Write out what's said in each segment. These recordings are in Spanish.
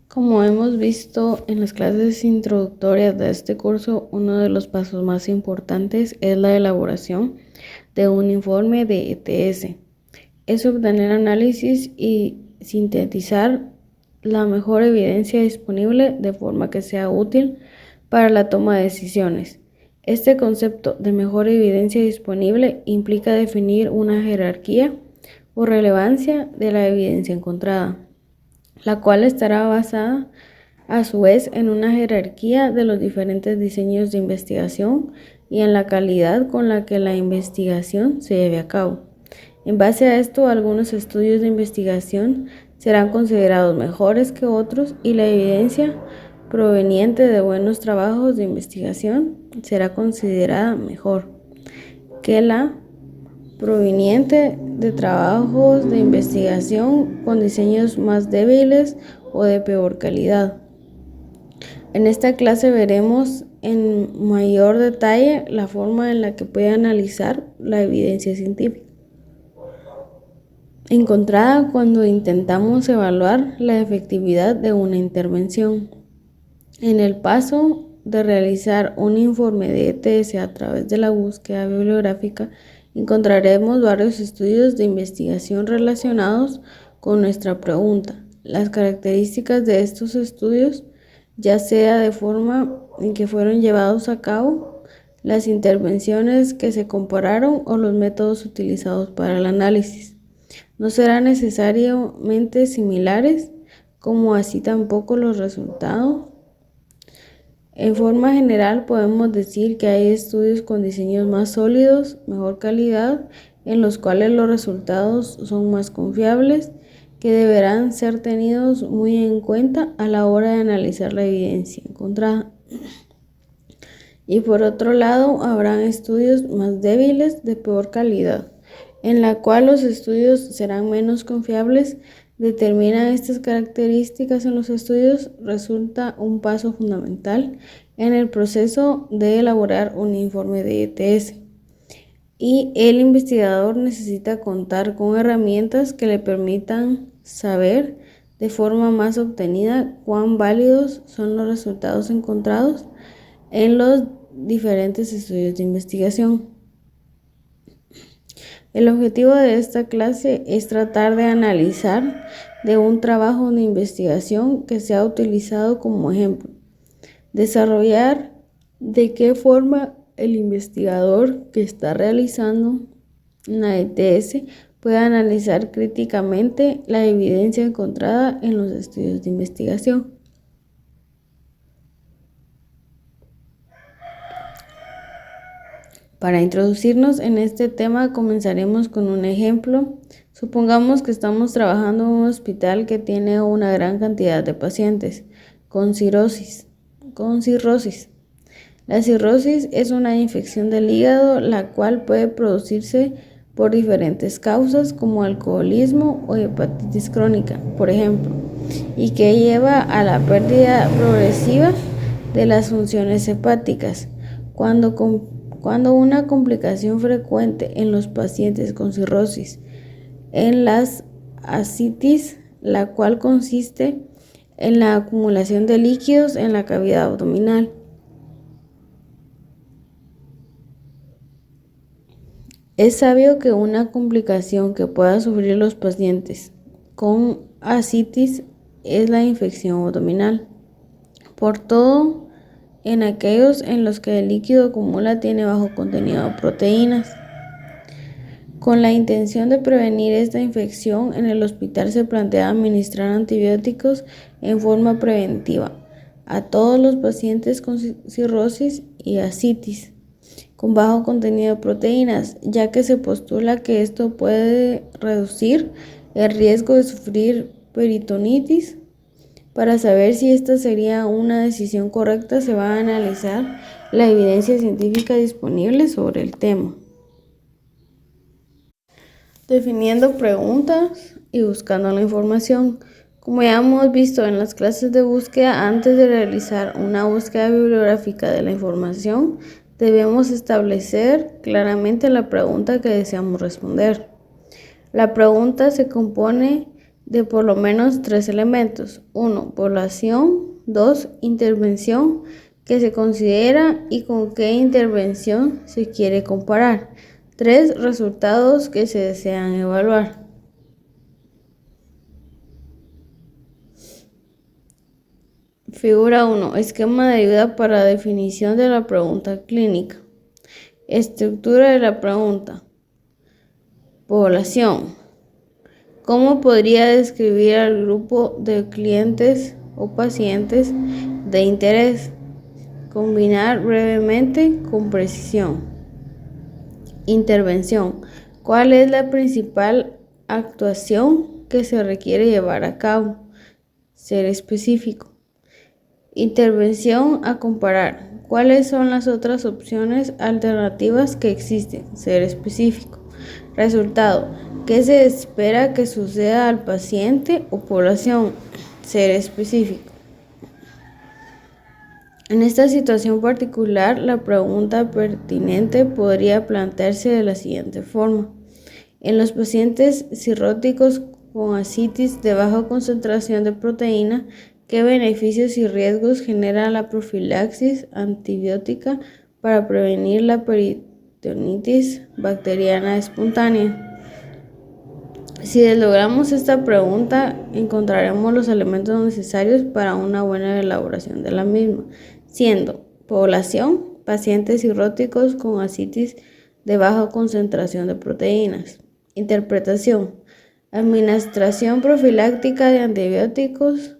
Como hemos visto en las clases introductorias de este curso, uno de los pasos más importantes es la elaboración de un informe de ETS. Es obtener análisis y sintetizar la mejor evidencia disponible de forma que sea útil para la toma de decisiones. Este concepto de mejor evidencia disponible implica definir una jerarquía o relevancia de la evidencia encontrada, la cual estará basada a su vez en una jerarquía de los diferentes diseños de investigación y en la calidad con la que la investigación se lleve a cabo. En base a esto, algunos estudios de investigación serán considerados mejores que otros y la evidencia proveniente de buenos trabajos de investigación será considerada mejor que la proveniente de trabajos de investigación con diseños más débiles o de peor calidad. En esta clase veremos en mayor detalle la forma en la que puede analizar la evidencia científica encontrada cuando intentamos evaluar la efectividad de una intervención. En el paso de realizar un informe de ETS a través de la búsqueda bibliográfica, encontraremos varios estudios de investigación relacionados con nuestra pregunta. Las características de estos estudios, ya sea de forma en que fueron llevados a cabo, las intervenciones que se compararon o los métodos utilizados para el análisis, no serán necesariamente similares, como así tampoco los resultados. En forma general, podemos decir que hay estudios con diseños más sólidos, mejor calidad, en los cuales los resultados son más confiables, que deberán ser tenidos muy en cuenta a la hora de analizar la evidencia encontrada. Y por otro lado, habrán estudios más débiles de peor calidad, en la cual los estudios serán menos confiables. Determinar estas características en los estudios resulta un paso fundamental en el proceso de elaborar un informe de ETS. Y el investigador necesita contar con herramientas que le permitan saber de forma más obtenida cuán válidos son los resultados encontrados en los diferentes estudios de investigación. El objetivo de esta clase es tratar de analizar de un trabajo de investigación que se ha utilizado como ejemplo, desarrollar de qué forma el investigador que está realizando una ETS puede analizar críticamente la evidencia encontrada en los estudios de investigación. Para introducirnos en este tema, comenzaremos con un ejemplo. Supongamos que estamos trabajando en un hospital que tiene una gran cantidad de pacientes con cirrosis. La cirrosis es una infección del hígado, la cual puede producirse por diferentes causas como alcoholismo o hepatitis crónica, por ejemplo, y que lleva a la pérdida progresiva de las funciones hepáticas. Cuando una complicación frecuente en los pacientes con cirrosis en las ascitis, la cual consiste en la acumulación de líquidos en la cavidad abdominal. Es sabio que una complicación que puedan sufrir los pacientes con ascitis es la infección abdominal. Por todo, en aquellos en los que el líquido acumula tiene bajo contenido de proteínas. Con la intención de prevenir esta infección, en el hospital se plantea administrar antibióticos en forma preventiva a todos los pacientes con cirrosis y ascitis con bajo contenido de proteínas, ya que se postula que esto puede reducir el riesgo de sufrir peritonitis. Para saber si esta sería una decisión correcta, se va a analizar la evidencia científica disponible sobre el tema, definiendo preguntas y buscando la información. Como ya hemos visto en las clases de búsqueda, antes de realizar una búsqueda bibliográfica de la información, debemos establecer claramente la pregunta que deseamos responder. La pregunta se compone de por lo menos 3 elementos. 1. Población. 2. Intervención que se considera y con qué intervención se quiere comparar. 3. Resultados que se desean evaluar. Figura 1. Esquema de ayuda para definición de la pregunta clínica. Estructura de la pregunta. Población. ¿Cómo podría describir al grupo de clientes o pacientes de interés? Combinar brevemente con precisión. Intervención. ¿Cuál es la principal actuación que se requiere llevar a cabo? Ser específico. Intervención a comparar. ¿Cuáles son las otras opciones alternativas que existen? Ser específico. Resultado. ¿Qué se espera que suceda al paciente o población? Ser específico. En esta situación particular, la pregunta pertinente podría plantearse de la siguiente forma. En los pacientes cirróticos con ascitis de baja concentración de proteína, ¿qué beneficios y riesgos genera la profilaxis antibiótica para prevenir la peritonitis bacteriana espontánea? Si logramos esta pregunta, encontraremos los elementos necesarios para una buena elaboración de la misma, siendo población, pacientes cirróticos con ascitis de baja concentración de proteínas. Interpretación, administración profiláctica de antibióticos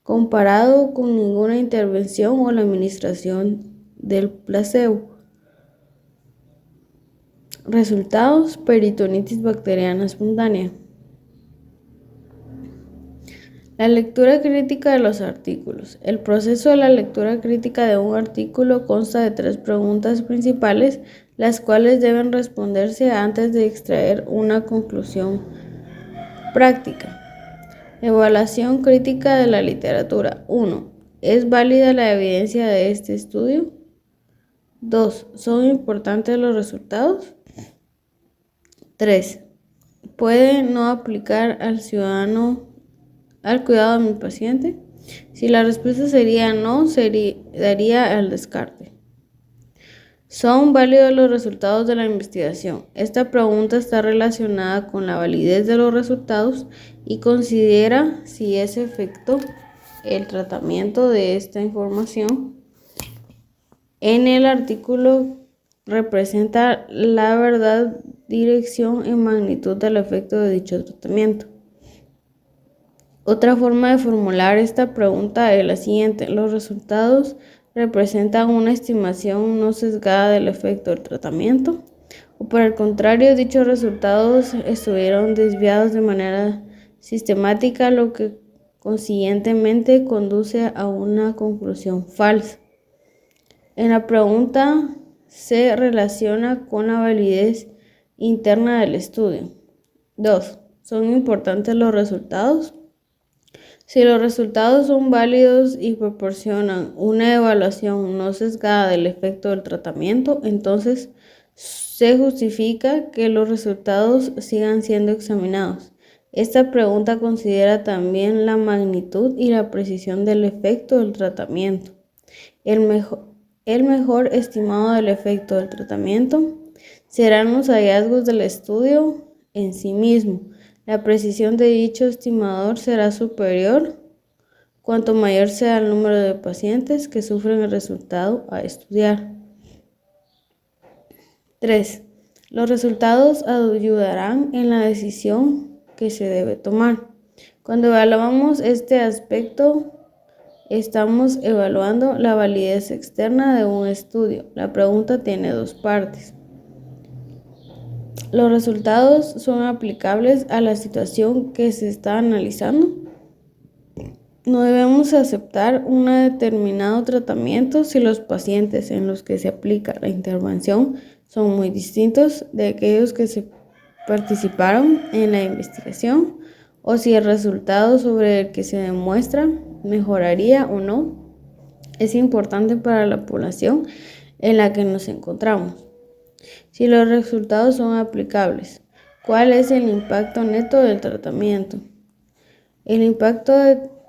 comparado con ninguna intervención o la administración del placebo. Resultados: peritonitis bacteriana espontánea. La lectura crítica de los artículos. El proceso de la lectura crítica de un artículo consta de 3 preguntas principales, las cuales deben responderse antes de extraer una conclusión práctica. Evaluación crítica de la literatura. 1. ¿Es válida la evidencia de este estudio? 2. ¿Son importantes los resultados? 3. ¿Puede no aplicar al cuidado de mi paciente? Si la respuesta sería no, daría al descarte. ¿Son válidos los resultados de la investigación? Esta pregunta está relacionada con la validez de los resultados y considera si es efecto el tratamiento de esta información en el artículo representa la verdad, dirección y magnitud del efecto de dicho tratamiento. Otra forma de formular esta pregunta es la siguiente: los resultados representan una estimación no sesgada del efecto del tratamiento, o por el contrario, dichos resultados estuvieron desviados de manera sistemática, lo que consiguientemente conduce a una conclusión falsa. En la pregunta se relaciona con la validez interna del estudio. 2. ¿Son importantes los resultados? Si los resultados son válidos y proporcionan una evaluación no sesgada del efecto del tratamiento, entonces se justifica que los resultados sigan siendo examinados. Esta pregunta considera también la magnitud y la precisión del efecto del tratamiento. El mejor estimado del efecto del tratamiento serán los hallazgos del estudio en sí mismo. La precisión de dicho estimador será superior cuanto mayor sea el número de pacientes que sufren el resultado a estudiar. 3. Los resultados ayudarán en la decisión que se debe tomar. Cuando evaluamos este aspecto, estamos evaluando la validez externa de un estudio. La pregunta tiene 2 partes. ¿Los resultados son aplicables a la situación que se está analizando? No debemos aceptar un determinado tratamiento si los pacientes en los que se aplica la intervención son muy distintos de aquellos que participaron en la investigación, o si el resultado sobre el que se demuestra mejoraría o no es importante para la población en la que nos encontramos. Si los resultados son aplicables, ¿Cuál es el impacto neto del tratamiento? El impacto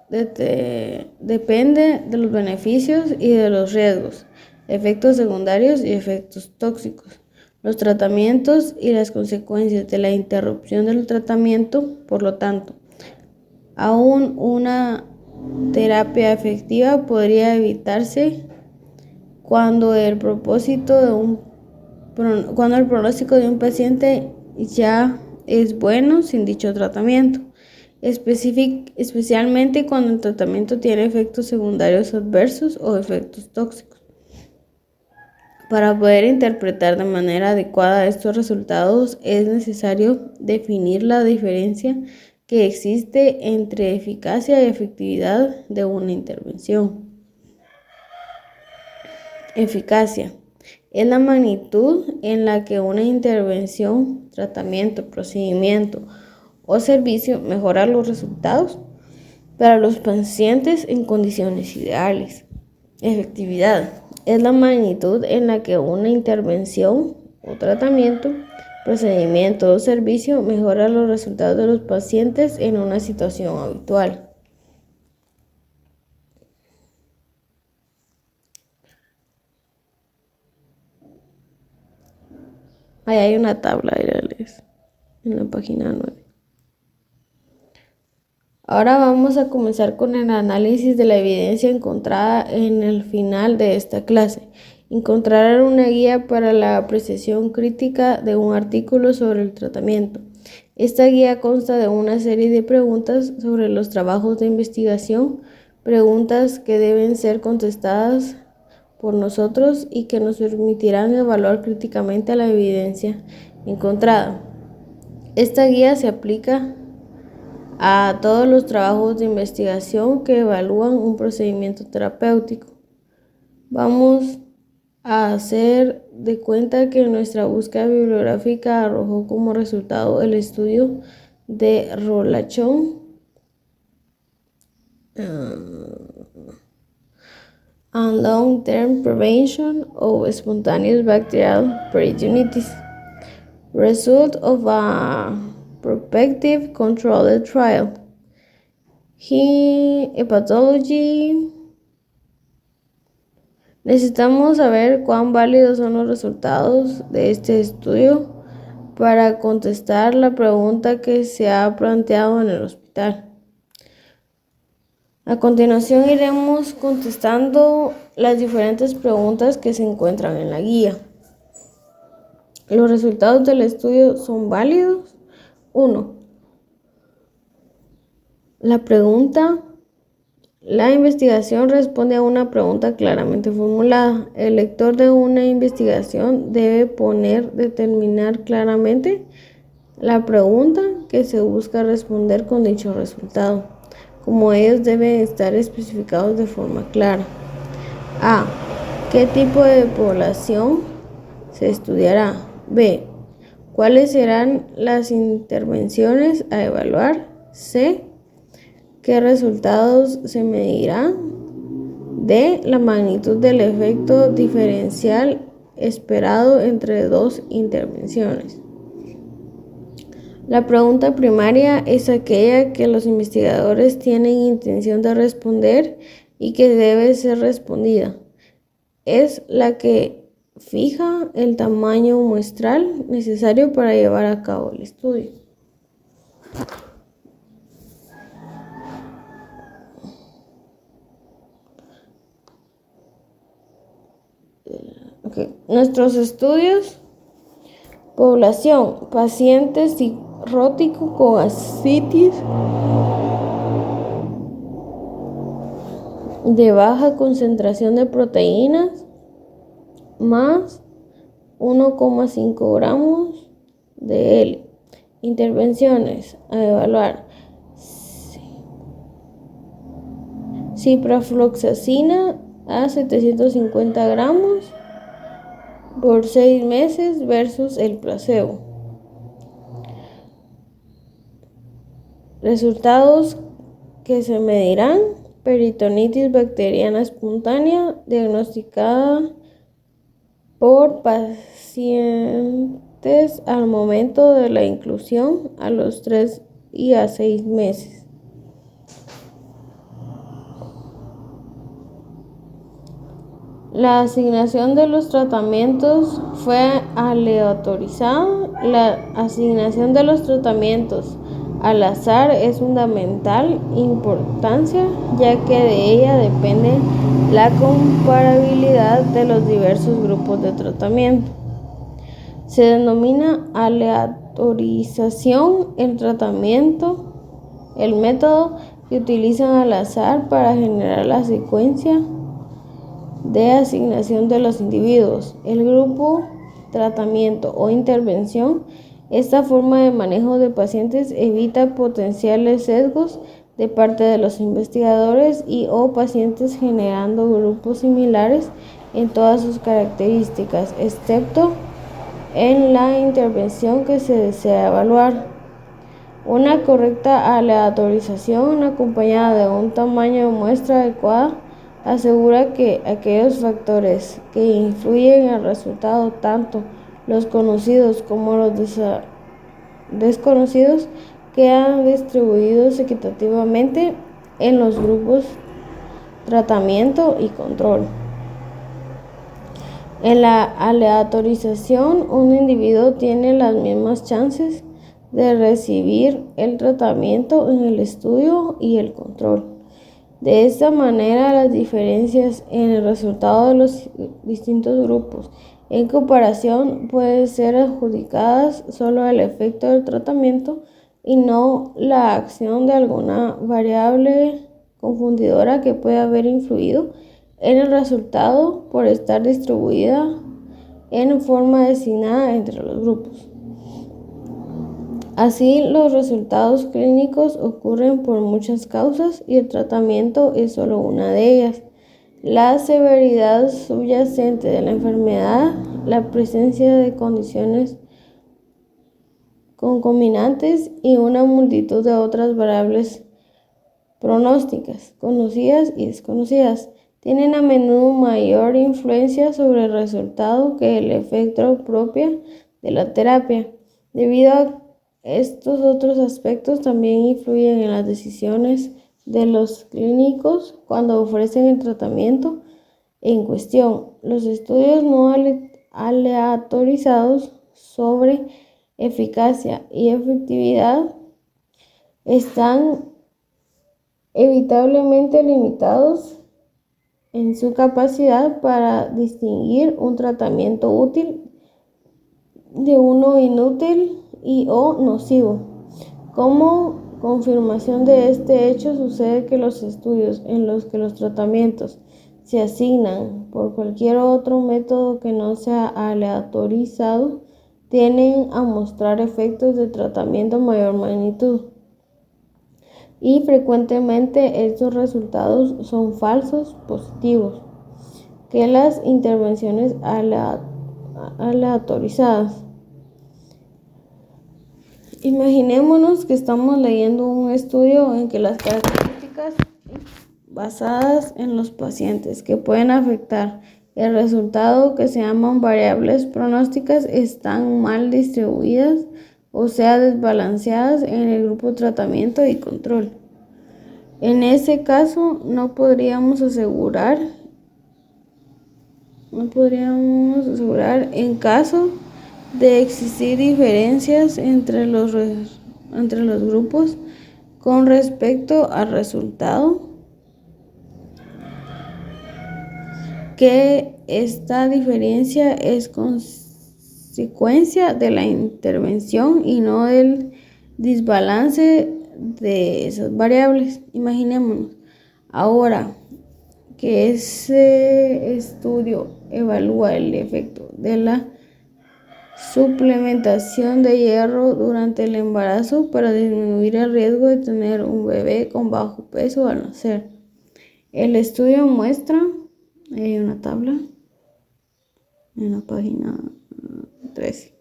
depende de los beneficios y de los riesgos, efectos secundarios y efectos tóxicos, los tratamientos y las consecuencias de la interrupción del tratamiento. Por lo tanto, aún una terapia efectiva podría evitarse cuando el pronóstico de un paciente ya es bueno sin dicho tratamiento, especialmente cuando el tratamiento tiene efectos secundarios adversos o efectos tóxicos. Para poder interpretar de manera adecuada estos resultados es necesario definir la diferencia que existe entre eficacia y efectividad de una intervención. Eficacia es la magnitud en la que una intervención, tratamiento, procedimiento o servicio mejora los resultados para los pacientes en condiciones ideales. Efectividad es la magnitud en la que una intervención o tratamiento, procedimiento o servicio mejora los resultados de los pacientes en una situación habitual. Ahí hay una tabla en la página 9. Ahora vamos a comenzar con el análisis de la evidencia encontrada en el final de esta clase. Encontrarán una guía para la apreciación crítica de un artículo sobre el tratamiento. Esta guía consta de una serie de preguntas sobre los trabajos de investigación, preguntas que deben ser contestadas por nosotros y que nos permitirán evaluar críticamente la evidencia encontrada. Esta guía se aplica a todos los trabajos de investigación que evalúan un procedimiento terapéutico. Vamos a hacer de cuenta que nuestra búsqueda bibliográfica arrojó como resultado el estudio de Rolachon and Long-Term Prevention of Spontaneous Bacterial Peritonitis, result of a prospective controlled trial. Hepatology. Necesitamos saber cuán válidos son los resultados de este estudio para contestar la pregunta que se ha planteado en el hospital. A continuación iremos contestando las diferentes preguntas que se encuentran en la guía. ¿Los resultados del estudio son válidos? 1. La investigación responde a una pregunta claramente formulada. El lector de una investigación debe determinar claramente la pregunta que se busca responder con dicho resultado. Como ellos deben estar especificados de forma clara. A. ¿Qué tipo de población se estudiará? B. ¿Cuáles serán las intervenciones a evaluar? C. ¿Qué resultados se medirán? D. La magnitud del efecto diferencial esperado entre dos intervenciones. La pregunta primaria es aquella que los investigadores tienen intención de responder y que debe ser respondida. Es la que fija el tamaño muestral necesario para llevar a cabo el estudio. Nuestros estudios: población, pacientes cirrótico con ascitis de baja concentración de proteínas más 1,5 gramos de helio. Intervenciones a evaluar: ciprofloxacina a 750 gramos por 6 meses versus el placebo. Resultados que se medirán: peritonitis bacteriana espontánea diagnosticada por paciente al momento de la inclusión a los 3 y a 6 meses. La asignación de los tratamientos fue aleatorizada. La asignación de los tratamientos al azar es fundamental importancia, ya que de ella depende la comparabilidad de los diversos grupos de tratamiento. Se denomina aleatorización el método que utilizan al azar para generar la secuencia de asignación de los individuos. El grupo, tratamiento o intervención. Esta forma de manejo de pacientes evita potenciales sesgos de parte de los investigadores o pacientes, generando grupos similares en todas sus características, excepto en la intervención que se desea evaluar. Una correcta aleatorización acompañada de un tamaño de muestra adecuada asegura que aquellos factores que influyen en el resultado, tanto los conocidos como los desconocidos, quedan distribuidos equitativamente en los grupos tratamiento y control. En la aleatorización, un individuo tiene las mismas chances de recibir el tratamiento en el estudio y el control. De esta manera, las diferencias en el resultado de los distintos grupos en comparación pueden ser adjudicadas solo al efecto del tratamiento y no la acción de alguna variable confundidora que puede haber influido en el resultado por estar distribuida en forma designada entre los grupos. Así, los resultados clínicos ocurren por muchas causas y el tratamiento es solo una de ellas. La severidad subyacente de la enfermedad, la presencia de condiciones concomitantes y una multitud de otras variables pronósticas, conocidas y desconocidas, tienen a menudo mayor influencia sobre el resultado que el efecto propio de la terapia. Debido a estos otros aspectos también influyen en las decisiones de los clínicos cuando ofrecen el tratamiento en cuestión. Los estudios no aleatorizados sobre eficacia y efectividad están evitablemente limitados en su capacidad para distinguir un tratamiento útil de uno inútil o nocivo. Como confirmación de este hecho, sucede que los estudios en los que los tratamientos se asignan por cualquier otro método que no sea aleatorizado tienden a mostrar efectos de tratamiento de mayor magnitud. Y frecuentemente estos resultados son falsos positivos que las intervenciones aleatorizadas. Imaginémonos que estamos leyendo un estudio en que las características basadas en los pacientes que pueden afectar el resultado, que se llaman variables pronósticas, están mal distribuidas, o sea, desbalanceadas en el grupo tratamiento y control. En ese caso, no podríamos asegurar en caso de existir diferencias entre los grupos con respecto al resultado, que esta diferencia es consecuencia de la intervención y no del desbalance de esas variables. Imaginémonos ahora que ese estudio evalúa el efecto de la suplementación de hierro durante el embarazo para disminuir el riesgo de tener un bebé con bajo peso al nacer. El estudio muestra, hay una tabla en la página 13.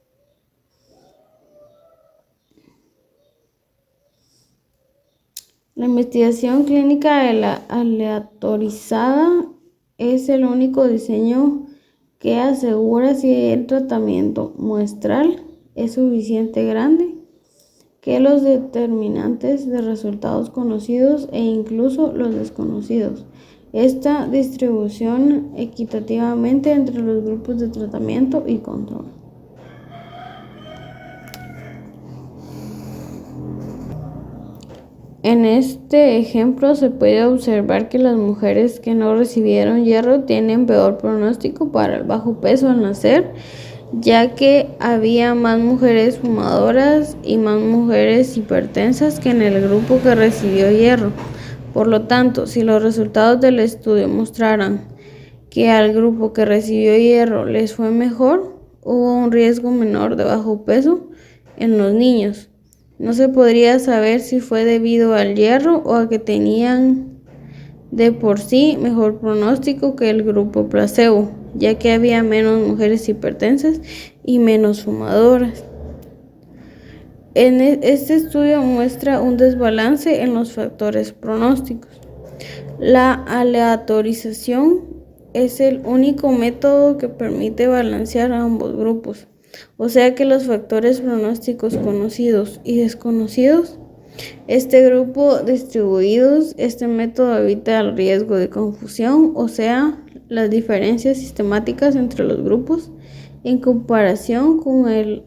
La investigación clínica aleatorizada es el único diseño que asegura si el tratamiento muestral es suficientemente grande que los determinantes de resultados conocidos e incluso los desconocidos. Esta distribución equitativamente entre los grupos de tratamiento y control. En este ejemplo se puede observar que las mujeres que no recibieron hierro tienen peor pronóstico para el bajo peso al nacer, ya que había más mujeres fumadoras y más mujeres hipertensas que en el grupo que recibió hierro. Por lo tanto, si los resultados del estudio mostraran que al grupo que recibió hierro les fue mejor, hubo un riesgo menor de bajo peso en los niños. No se podría saber si fue debido al hierro o a que tenían de por sí mejor pronóstico que el grupo placebo, ya que había menos mujeres hipertensas y menos fumadoras. Este estudio muestra un desbalance en los factores pronósticos. La aleatorización es el único método que permite balancear a ambos grupos, o sea que los factores pronósticos conocidos y desconocidos, este grupo distribuidos. Este método evita el riesgo de confusión, o sea, las diferencias sistemáticas entre los grupos en comparación con el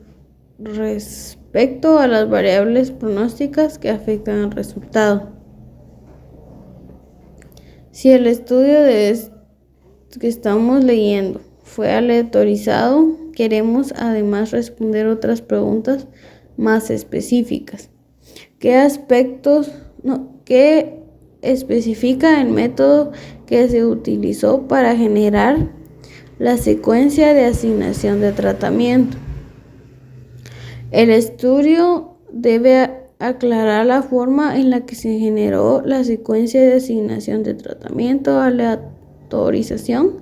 respecto a las variables pronósticas que afectan al resultado. Si el estudio que estamos leyendo fue aleatorizado, queremos además responder otras preguntas más específicas. ¿Qué especifica el método que se utilizó para generar la secuencia de asignación de tratamiento? El estudio debe aclarar la forma en la que se generó la secuencia de asignación de tratamiento, aleatorización,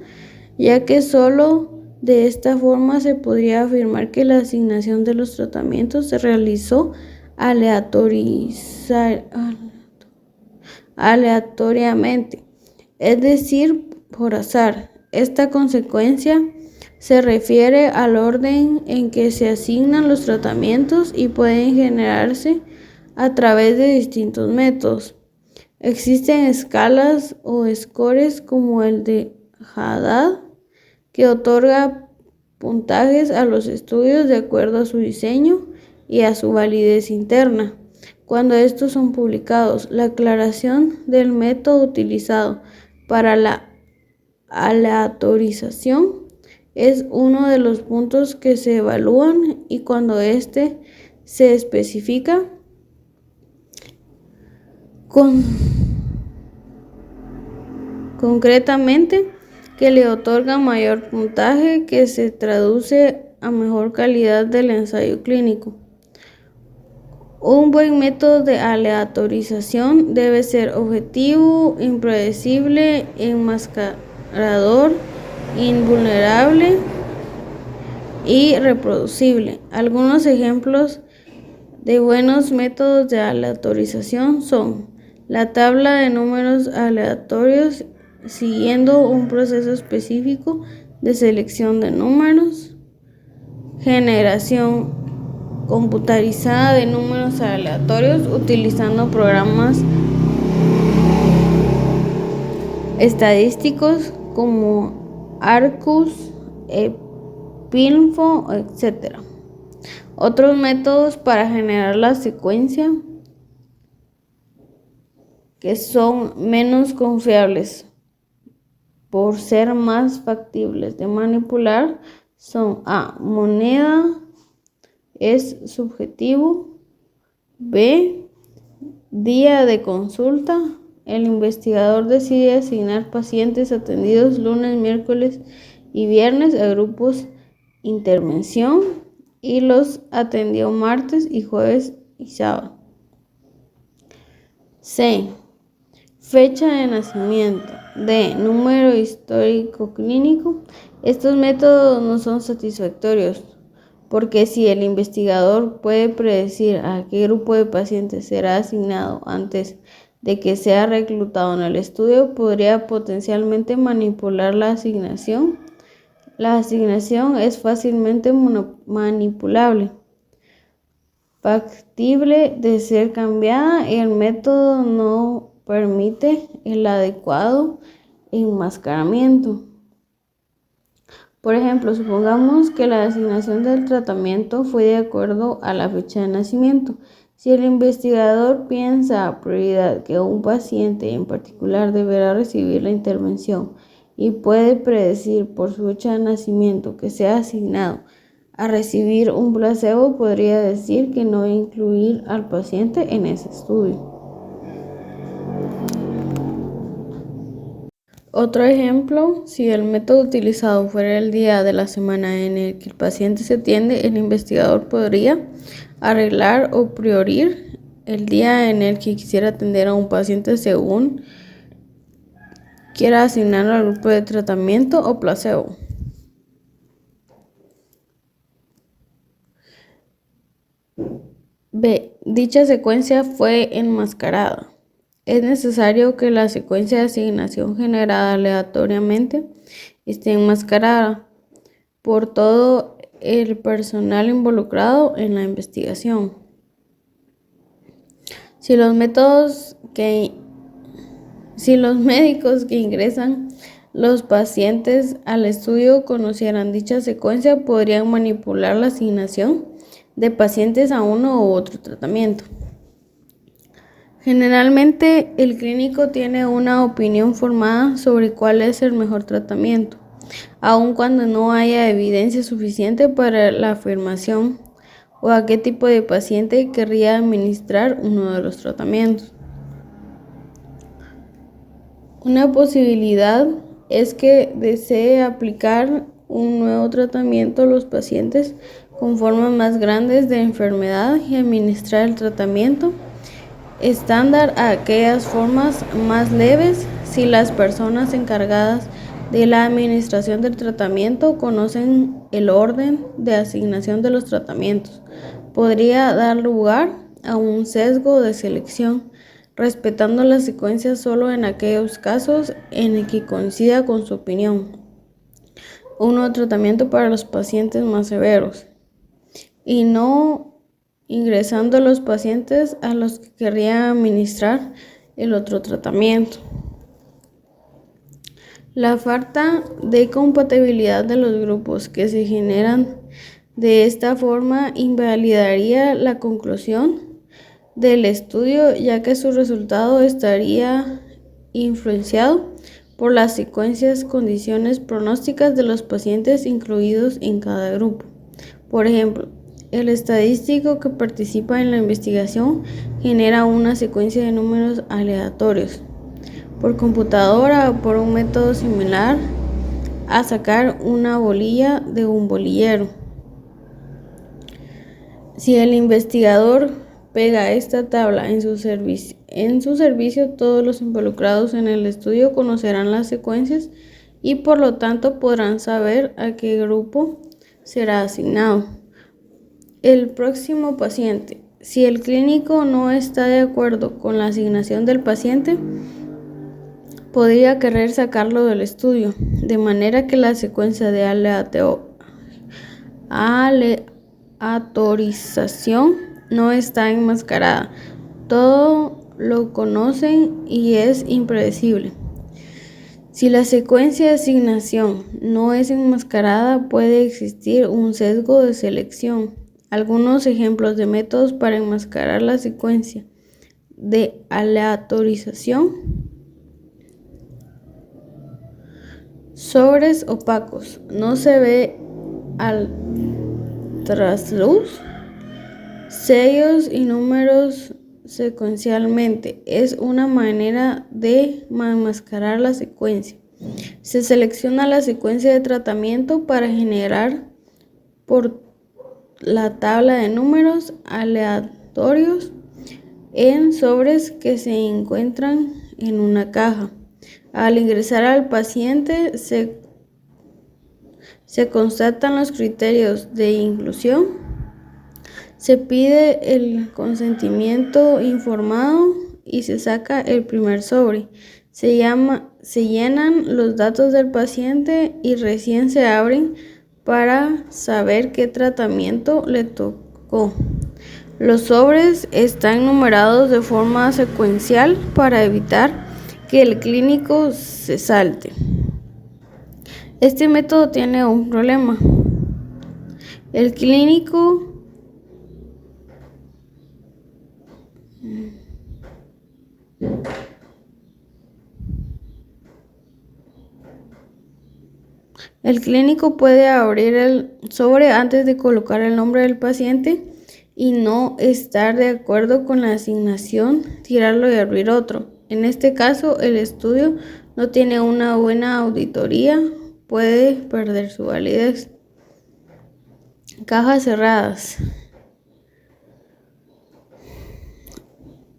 ya que solo de esta forma se podría afirmar que la asignación de los tratamientos se realizó aleatoriamente, es decir, por azar. Esta consecuencia se refiere al orden en que se asignan los tratamientos y pueden generarse a través de distintos métodos. Existen escalas o scores como el de Haddad, que otorga puntajes a los estudios de acuerdo a su diseño y a su validez interna. Cuando estos son publicados, la aclaración del método utilizado para la aleatorización es uno de los puntos que se evalúan, y cuando este se especifica concretamente que le otorga mayor puntaje, que se traduce a mejor calidad del ensayo clínico. Un buen método de aleatorización debe ser objetivo, impredecible, enmascarador, invulnerable y reproducible. Algunos ejemplos de buenos métodos de aleatorización son la tabla de números aleatorios siguiendo un proceso específico de selección de números, generación computarizada de números aleatorios utilizando programas estadísticos como Arcus, Epinfo, etc. Otros métodos para generar la secuencia que son menos confiables por ser más factibles de manipular son A. Moneda es subjetivo. B. Día de consulta. El investigador decide asignar pacientes atendidos lunes, miércoles y viernes a grupos intervención y los atendió martes y jueves y sábado. C. Fecha de nacimiento. D. Número histórico clínico. Estos métodos no son satisfactorios, porque si el investigador puede predecir a qué grupo de pacientes será asignado antes de que sea reclutado en el estudio, podría potencialmente manipular la asignación. La asignación es fácilmente manipulable. factible de ser cambiada y el método no permite el adecuado enmascaramiento. Por ejemplo, supongamos que la asignación del tratamiento fue de acuerdo a la fecha de nacimiento. Si el investigador piensa a prioridad que un paciente en particular deberá recibir la intervención y puede predecir por su fecha de nacimiento que sea asignado a recibir un placebo, podría decir que no incluir al paciente en ese estudio. Otro ejemplo, si el método utilizado fuera el día de la semana en el que el paciente se atiende, el investigador podría arreglar o priorizar el día en el que quisiera atender a un paciente según quiera asignarlo al grupo de tratamiento o placebo. B. Dicha secuencia fue enmascarada. Es necesario que la secuencia de asignación generada aleatoriamente esté enmascarada por todo el personal involucrado en la investigación. Si los médicos que ingresan los pacientes al estudio conocieran dicha secuencia, podrían manipular la asignación de pacientes a uno u otro tratamiento. Generalmente, el clínico tiene una opinión formada sobre cuál es el mejor tratamiento, aun cuando no haya evidencia suficiente para la afirmación o a qué tipo de paciente querría administrar uno de los tratamientos. Una posibilidad es que desee aplicar un nuevo tratamiento a los pacientes con formas más grandes de enfermedad y administrar el tratamiento estándar a aquellas formas más leves si las personas encargadas de la administración del tratamiento conocen el orden de asignación de los tratamientos. Podría dar lugar a un sesgo de selección, respetando la secuencia solo en aquellos casos en el que coincida con su opinión. Un nuevo tratamiento para los pacientes más severos y no ingresando a los pacientes a los que querría administrar el otro tratamiento. La falta de compatibilidad de los grupos que se generan de esta forma invalidaría la conclusión del estudio, ya que su resultado estaría influenciado por las secuencias, condiciones pronósticas de los pacientes incluidos en cada grupo. Por ejemplo, el estadístico que participa en la investigación genera una secuencia de números aleatorios por computadora o por un método similar a sacar una bolilla de un bolillero. Si el investigador pega esta tabla en su servicio, todos los involucrados en el estudio conocerán las secuencias y por lo tanto podrán saber a qué grupo será asignado el próximo paciente. Si el clínico no está de acuerdo con la asignación del paciente, podría querer sacarlo del estudio, de manera que la secuencia de aleatorización no está enmascarada. Todo lo conocen y es impredecible. Si la secuencia de asignación no es enmascarada, puede existir un sesgo de selección. Algunos ejemplos de métodos para enmascarar la secuencia de aleatorización: sobres opacos, no se ve al trasluz, sellos y números secuencialmente. Es una manera de enmascarar la secuencia. Se selecciona la secuencia de tratamiento para generar por la tabla de números aleatorios en sobres que se encuentran en una caja. Al ingresar al paciente se constatan los criterios de inclusión, se pide el consentimiento informado y se saca el primer sobre. Se llenan los datos del paciente y recién se abren para saber qué tratamiento le tocó. Los sobres están numerados de forma secuencial para evitar que el clínico se salte. Este método tiene un problema. El clínico puede abrir el sobre antes de colocar el nombre del paciente y no estar de acuerdo con la asignación, tirarlo y abrir otro. En este caso, el estudio no tiene una buena auditoría, puede perder su validez. Cajas cerradas.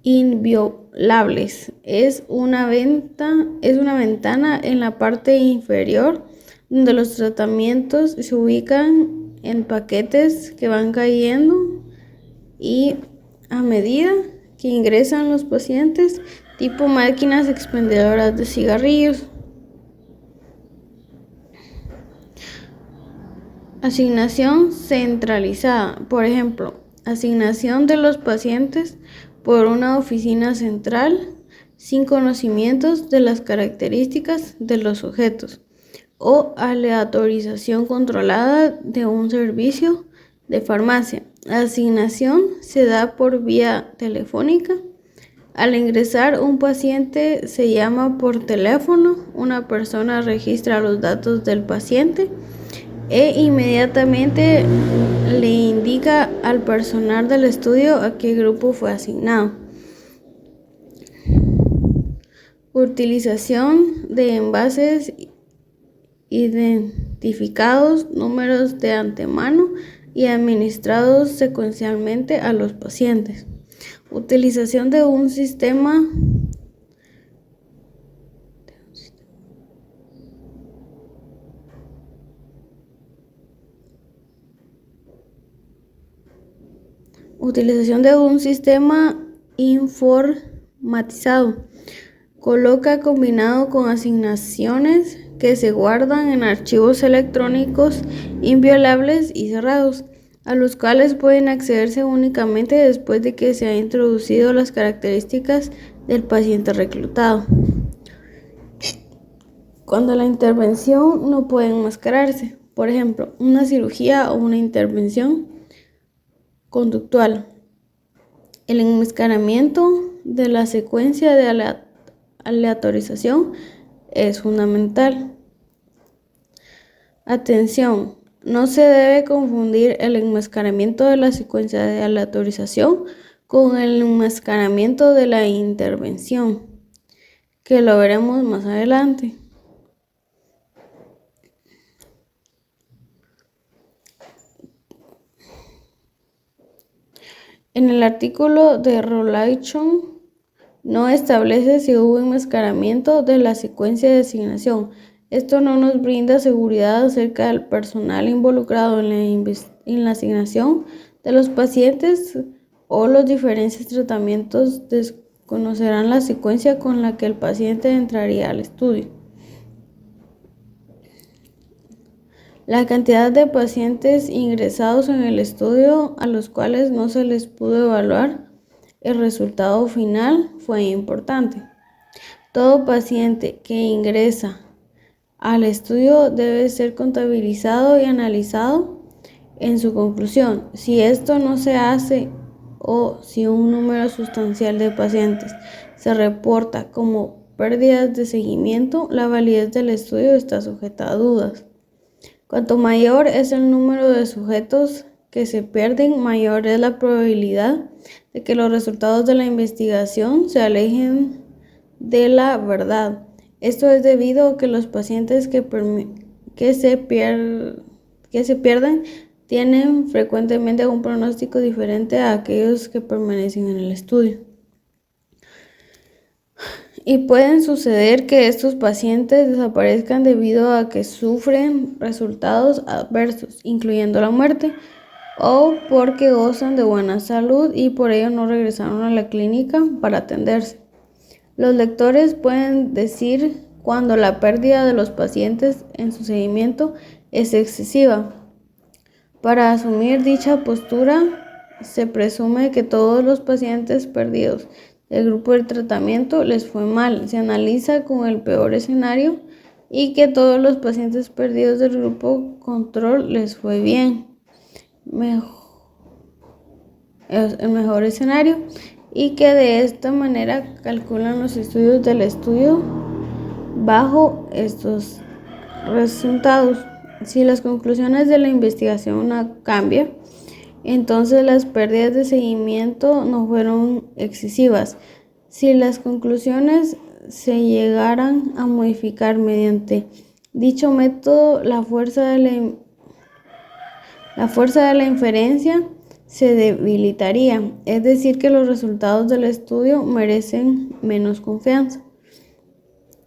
Inviolables. Es una ventana en la parte inferior donde los tratamientos se ubican en paquetes que van cayendo y a medida que ingresan los pacientes, tipo máquinas expendedoras de cigarrillos. Asignación centralizada. Por ejemplo, asignación de los pacientes por una oficina central sin conocimientos de las características de los sujetos, o aleatorización controlada de un servicio de farmacia. La asignación se da por vía telefónica. Al ingresar un paciente se llama por teléfono, una persona registra los datos del paciente e inmediatamente le indica al personal del estudio a qué grupo fue asignado. Utilización de envases identificados, números de antemano y administrados secuencialmente a los pacientes. Utilización de un sistema informatizado. Coloca combinado con asignaciones que se guardan en archivos electrónicos inviolables y cerrados, a los cuales pueden accederse únicamente después de que se han introducido las características del paciente reclutado. Cuando la intervención no puede enmascararse, por ejemplo, una cirugía o una intervención conductual. El enmascaramiento de la secuencia de aleatorización es fundamental. Atención, no se debe confundir el enmascaramiento de la secuencia de aleatorización con el enmascaramiento de la intervención, que lo veremos más adelante. En el artículo de Rollation no establece si hubo enmascaramiento de la secuencia de asignación. Esto no nos brinda seguridad acerca del personal involucrado en la asignación de los pacientes o los diferentes tratamientos desconocerán la secuencia con la que el paciente entraría al estudio. La cantidad de pacientes ingresados en el estudio a los cuales no se les pudo evaluar el resultado final fue importante. Todo paciente que ingresa al estudio debe ser contabilizado y analizado en su conclusión. Si esto no se hace o si un número sustancial de pacientes se reporta como pérdidas de seguimiento, la validez del estudio está sujeta a dudas. Cuanto mayor es el número de sujetos que se pierden, mayor es la probabilidad de que los resultados de la investigación se alejen de la verdad. Esto es debido a que los pacientes que se pierden tienen frecuentemente un pronóstico diferente a aquellos que permanecen en el estudio. Y pueden suceder que estos pacientes desaparezcan debido a que sufren resultados adversos, incluyendo la muerte, o porque gozan de buena salud y por ello no regresaron a la clínica para atenderse. Los lectores pueden decir cuando la pérdida de los pacientes en su seguimiento es excesiva. Para asumir dicha postura se presume que todos los pacientes perdidos del grupo de tratamiento les fue mal. Se analiza con el peor escenario y que todos los pacientes perdidos del grupo control les fue bien. El mejor escenario, y que de esta manera calculan los estudios del estudio bajo estos resultados. Si las conclusiones de la investigación no cambian, entonces las pérdidas de seguimiento no fueron excesivas. Si las conclusiones se llegaran a modificar mediante dicho método, la fuerza de la inferencia se debilitaría, es decir, que los resultados del estudio merecen menos confianza.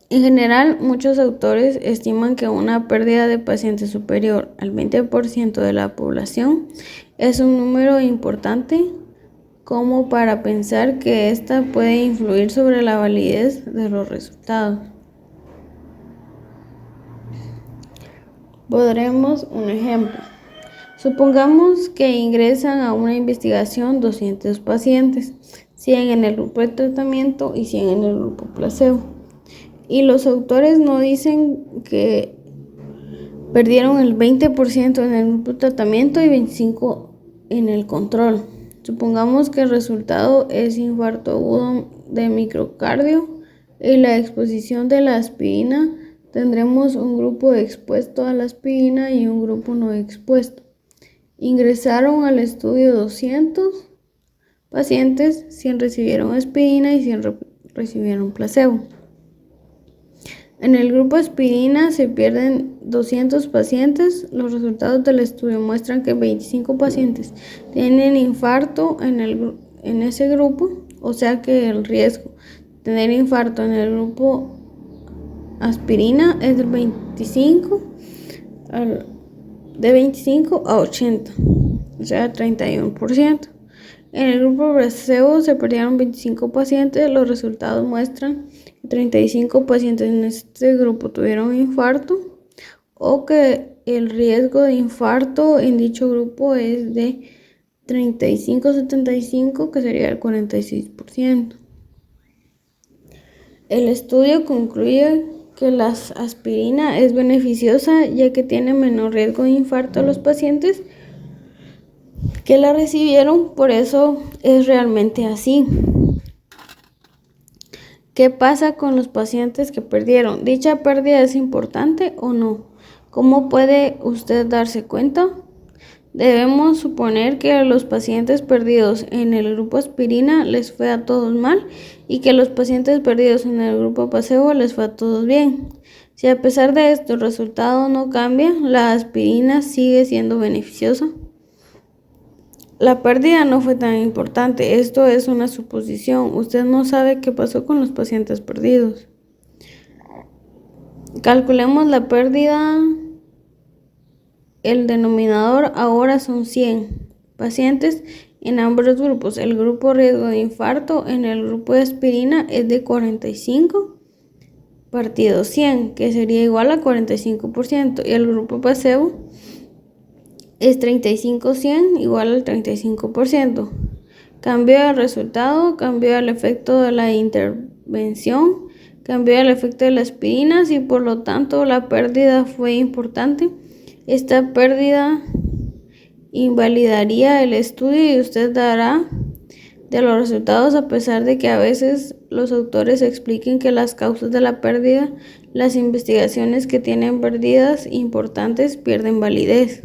En general, muchos autores estiman que una pérdida de pacientes superior al 20% de la población es un número importante como para pensar que ésta puede influir sobre la validez de los resultados. Podremos un ejemplo. Supongamos que ingresan a una investigación 200 pacientes, 100 en el grupo de tratamiento y 100 en el grupo placebo. Y los autores no dicen que perdieron el 20% en el grupo de tratamiento y 25% en el control. Supongamos que el resultado es infarto agudo de miocardio y la exposición de la aspirina. Tendremos un grupo expuesto a la aspirina y un grupo no expuesto. Ingresaron al estudio 200 pacientes, 100 recibieron aspirina y 100 recibieron placebo. En el grupo aspirina se pierden 200 pacientes. Los resultados del estudio muestran que 25 pacientes tienen infarto en ese grupo, o sea que el riesgo de tener infarto en el grupo aspirina es del 25 a 80, o sea 31%. En el grupo placebo se perdieron 25 pacientes. Los resultados muestran que 35 pacientes en este grupo tuvieron infarto, o que el riesgo de infarto en dicho grupo es de 35 a 75, que sería el 46%. El estudio concluye que la aspirina es beneficiosa ya que tiene menor riesgo de infarto a los pacientes que la recibieron. Por eso es realmente así. ¿Qué pasa con los pacientes que perdieron? ¿Dicha pérdida es importante o no? ¿Cómo puede usted darse cuenta? Debemos suponer que a los pacientes perdidos en el grupo aspirina les fue a todos mal y que a los pacientes perdidos en el grupo placebo les fue a todos bien. Si a pesar de esto el resultado no cambia, la aspirina sigue siendo beneficiosa. La pérdida no fue tan importante. Esto es una suposición. Usted no sabe qué pasó con los pacientes perdidos. Calculemos la pérdida. El denominador ahora son 100 pacientes en ambos grupos. El grupo riesgo de infarto en el grupo de aspirina es de 45 partido 100, que sería igual a 45%, y el grupo placebo es 35-100 igual al 35%. Cambio el resultado, cambio el efecto de la intervención, cambio el efecto de las aspirinas y por lo tanto la pérdida fue importante. Esta pérdida invalidaría el estudio y usted dará de los resultados, a pesar de que a veces los autores expliquen que las causas de la pérdida, las investigaciones que tienen pérdidas importantes pierden validez.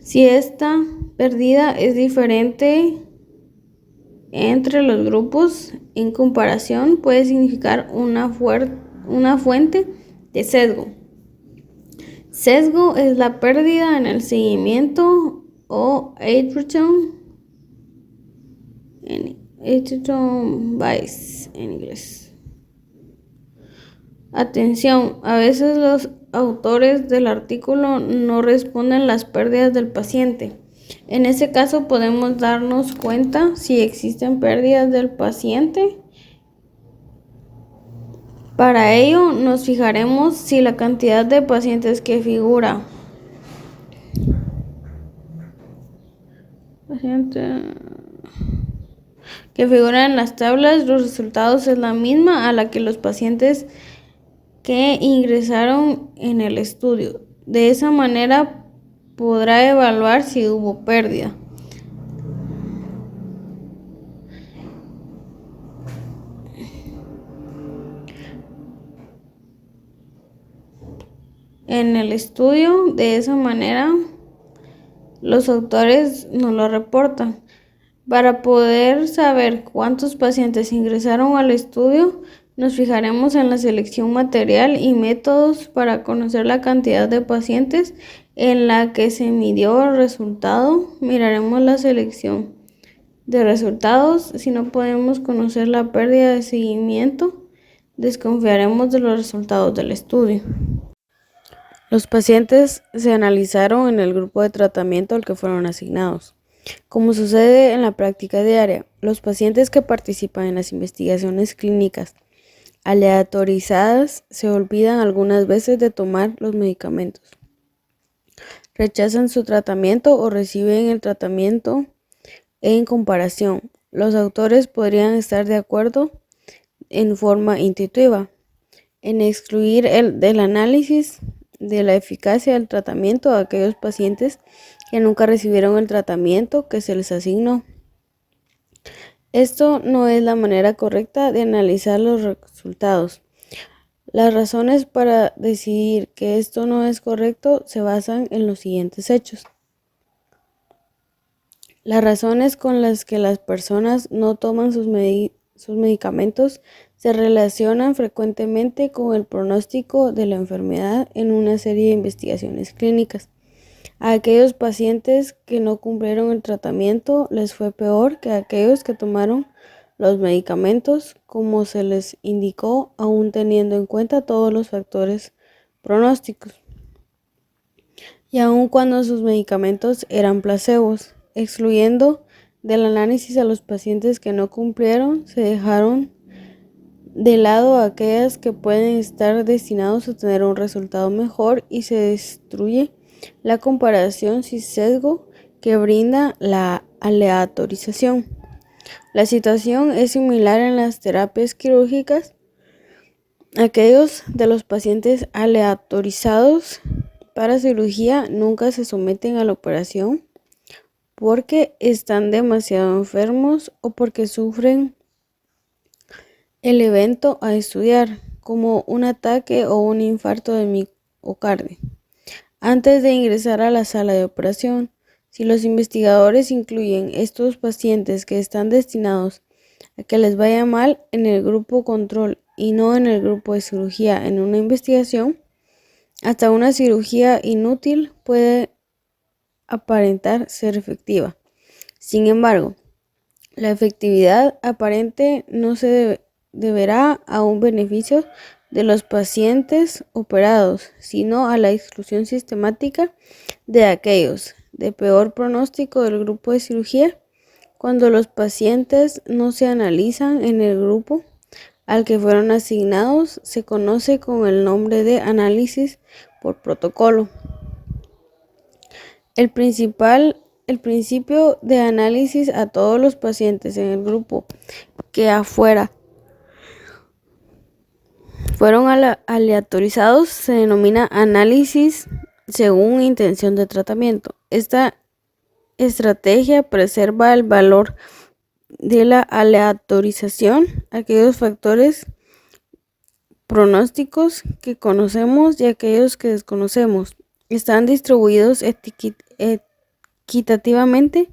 Si esta pérdida es diferente entre los grupos en comparación, puede significar una fuente de sesgo. Sesgo es la pérdida en el seguimiento o attribution bias en inglés. Atención, a veces los autores del artículo no responden las pérdidas del paciente. En ese caso podemos darnos cuenta si existen pérdidas del paciente. Para ello nos fijaremos si la cantidad de pacientes que figura paciente que figura en las tablas, los resultados es la misma a la que los pacientes que ingresaron en el estudio. De esa manera podrá evaluar si hubo pérdida. En el estudio, de esa manera, los autores nos lo reportan. Para poder saber cuántos pacientes ingresaron al estudio, nos fijaremos en la selección material y métodos para conocer la cantidad de pacientes en la que se midió el resultado. Miraremos la selección de resultados. Si no podemos conocer la pérdida de seguimiento, desconfiaremos de los resultados del estudio. Los pacientes se analizaron en el grupo de tratamiento al que fueron asignados. Como sucede en la práctica diaria, los pacientes que participan en las investigaciones clínicas aleatorizadas se olvidan algunas veces de tomar los medicamentos, rechazan su tratamiento o reciben el tratamiento en comparación. Los autores podrían estar de acuerdo en forma intuitiva en excluir del análisis de la eficacia del tratamiento a aquellos pacientes que nunca recibieron el tratamiento que se les asignó. Esto no es la manera correcta de analizar los resultados. Las razones para decidir que esto no es correcto se basan en los siguientes hechos. Las razones con las que las personas no toman sus medicamentos se relacionan frecuentemente con el pronóstico de la enfermedad en una serie de investigaciones clínicas. A aquellos pacientes que no cumplieron el tratamiento les fue peor que a aquellos que tomaron los medicamentos como se les indicó, aún teniendo en cuenta todos los factores pronósticos. Y aun cuando sus medicamentos eran placebos, excluyendo del análisis a los pacientes que no cumplieron, se dejaron de lado aquellas que pueden estar destinados a tener un resultado mejor y se destruye la comparación sin sesgo que brinda la aleatorización. La situación es similar en las terapias quirúrgicas. Aquellos de los pacientes aleatorizados para cirugía nunca se someten a la operación porque están demasiado enfermos o porque sufren el evento a estudiar, como un ataque o un infarto de miocardio. Antes de ingresar a la sala de operación, si los investigadores incluyen estos pacientes que están destinados a que les vaya mal en el grupo control y no en el grupo de cirugía en una investigación, hasta una cirugía inútil puede aparentar ser efectiva. Sin embargo, la efectividad aparente no se deberá a un beneficio de los pacientes operados, sino a la exclusión sistemática de aquellos de peor pronóstico del grupo de cirugía. Cuando los pacientes no se analizan en el grupo al que fueron asignados, se conoce con el nombre de análisis por protocolo. El principio de análisis a todos los pacientes en el grupo que afuera fueron aleatorizados se denomina análisis según intención de tratamiento. Esta estrategia preserva el valor de la aleatorización, aquellos factores pronósticos que conocemos y aquellos que desconocemos. Están distribuidos equitativamente